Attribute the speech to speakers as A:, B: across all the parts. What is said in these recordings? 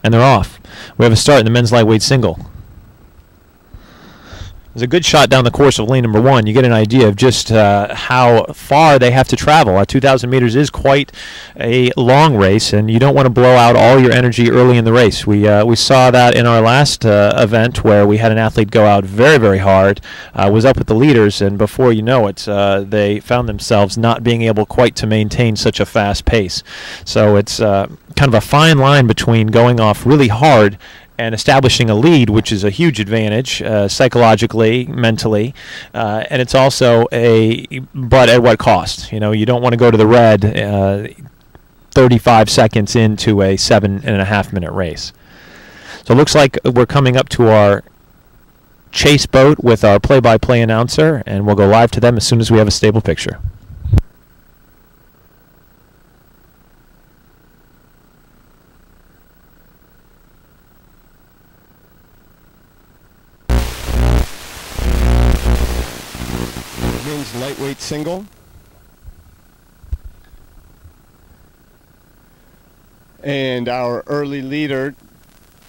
A: And they're off. We have a start in the men's lightweight single. There's a good shot down the course of lane number 1. You get an idea of just how far they have to travel. 2,000 meters is quite a long race, and you don't want to blow out all your energy early in the race. We saw that in our last event where we had an athlete go out very, very hard, was up with the leaders, and before you know it, they found themselves not being able quite to maintain such a fast pace. So it's kind of a fine line between going off really hard and establishing a lead, which is a huge advantage psychologically, mentally, and it's also but at what cost? You know, you don't want to go to the red 35 seconds into a 7.5-minute race. So it looks like we're coming up to our chase boat with our play-by-play announcer, and we'll go live to them as soon as we have a stable picture.
B: Men's lightweight single. And our early leader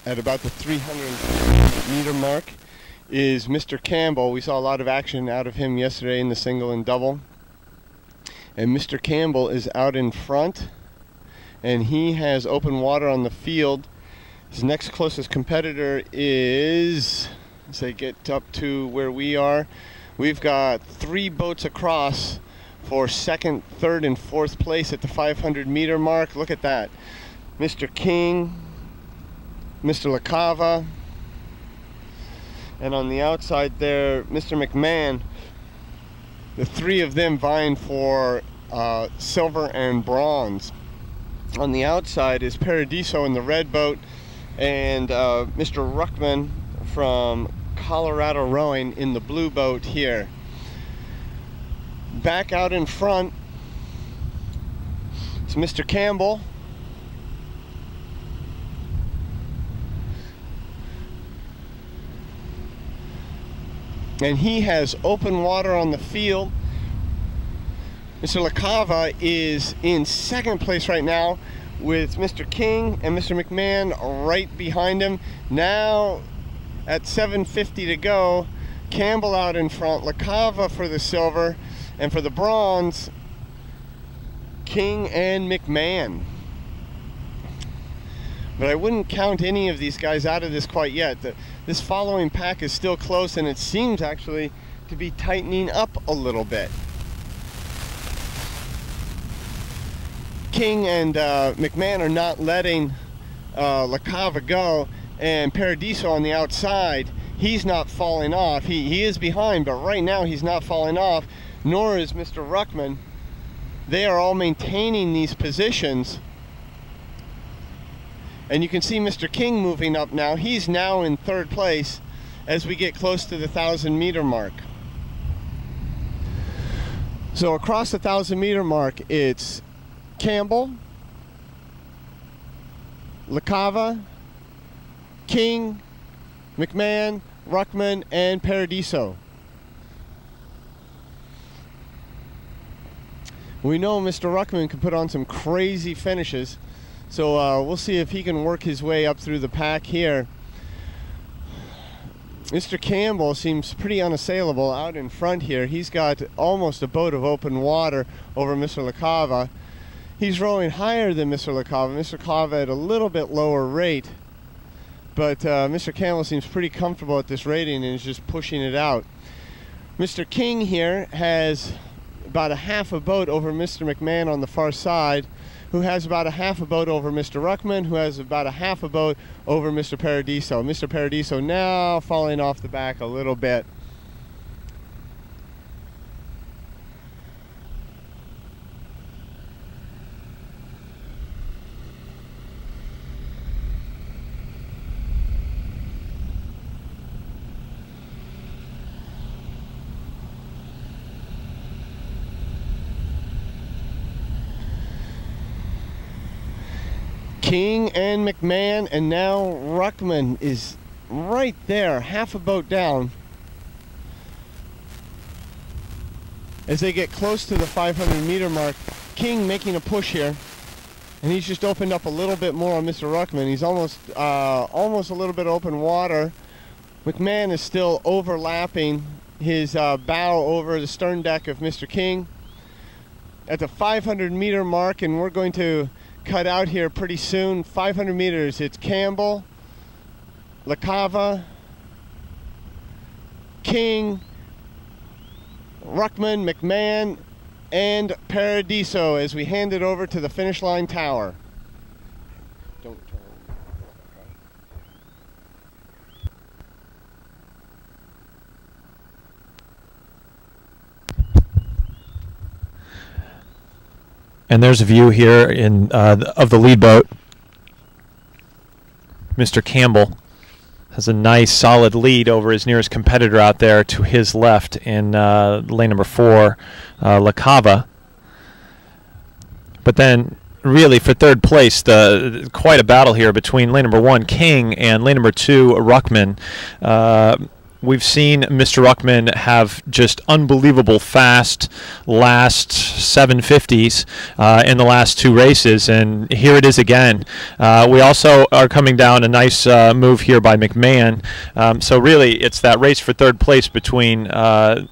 B: at about the 300-meter mark is Mr. Campbell. We saw a lot of action out of him yesterday in the single and double. And Mr. Campbell is out in front, and he has open water on the field. His next closest competitor is, as they get up to where we are, we've got 3 boats across for second, third, and fourth place at the 500-meter mark. Look at that. Mr. King, Mr. LaCava, and on the outside there, Mr. McMahon. The 3 of them vying for silver and bronze. On the outside is Paradiso in the red boat, and Mr. Ruckman from Colorado Rowing in the blue boat here. Back out in front, it's Mr. Campbell. And he has open water on the field. Mr. LaCava is in second place right now with Mr. King and Mr. McMahon right behind him. Now at 7:50 to go, Campbell out in front, LaCava for the silver, and for the bronze, King and McMahon. But I wouldn't count any of these guys out of this quite yet. This following pack is still close, and it seems actually to be tightening up a little bit. King and McMahon are not letting LaCava go, and Paradiso on the outside, he's not falling off. He is behind, but right now he's not falling off, nor is Mr. Ruckman. They are all maintaining these positions. And you can see Mr. King moving up now. He's now in third place as we get close to the 1,000-meter mark. So across the 1,000-meter mark, it's Campbell, LaCava, King, McMahon, Ruckman, and Paradiso. We know Mr. Ruckman can put on some crazy finishes, so we'll see if he can work his way up through the pack here. Mr. Campbell seems pretty unassailable out in front here. He's got almost a boat of open water over Mr. LaCava. He's rowing higher than Mr. LaCava. Mr. LaCava at a little bit lower rate, but Mr. Campbell seems pretty comfortable at this rating and is just pushing it out. Mr. King here has about a half a boat over Mr. McMahon on the far side, who has about a half a boat over Mr. Ruckman, who has about a half a boat over Mr. Paradiso. Mr. Paradiso now falling off the back a little bit. King and McMahon, and now Ruckman is right there, half a boat down. As they get close to the 500-meter mark, King making a push here. and he's just opened up a little bit more on Mr. Ruckman. He's almost a little bit open water. McMahon is still overlapping his bow over the stern deck of Mr. King at the 500-meter mark, and we're going to cut out here pretty soon. 500 meters. It's Campbell, LaCava, King, Ruckman, McMahon, and Paradiso as we hand it over to the finish line tower. Don't turn.
A: And there's a view here of the lead boat. Mr. Campbell has a nice solid lead over his nearest competitor out there to his left in lane number 4, LaCava. But then really for third place, quite a battle here between lane number 1, King, and lane number 2, Ruckman. We've seen Mr. Ruckman have just unbelievable fast last 750s in the last 2 races, and here it is again. We also are coming down a nice move here by McMahon. So really, it's that race for third place between Mr.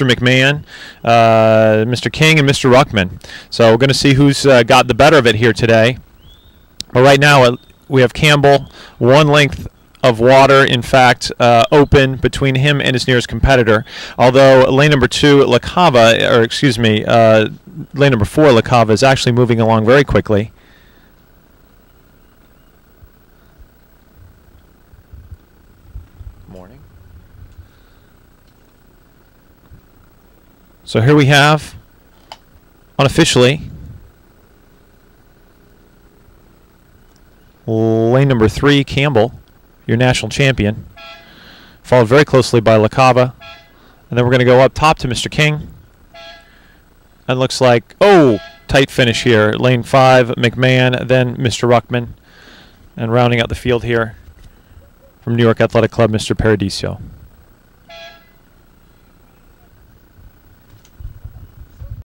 A: McMahon, Mr. King, and Mr. Ruckman. So we're going to see who's got the better of it here today. But right now, we have Campbell, 1 length of water, in fact, open between him and his nearest competitor. Although lane number 2, LaCava, or excuse me, lane number 4, LaCava, is actually moving along very quickly. Morning. So here we have, unofficially, lane number 3, Campbell, your national champion, followed very closely by LaCava, and then we're going to go up top to Mr. King, and looks like, oh, tight finish here, lane 5, McMahon, then Mr. Ruckman, and rounding out the field here from New York Athletic Club, Mr. Paradiso.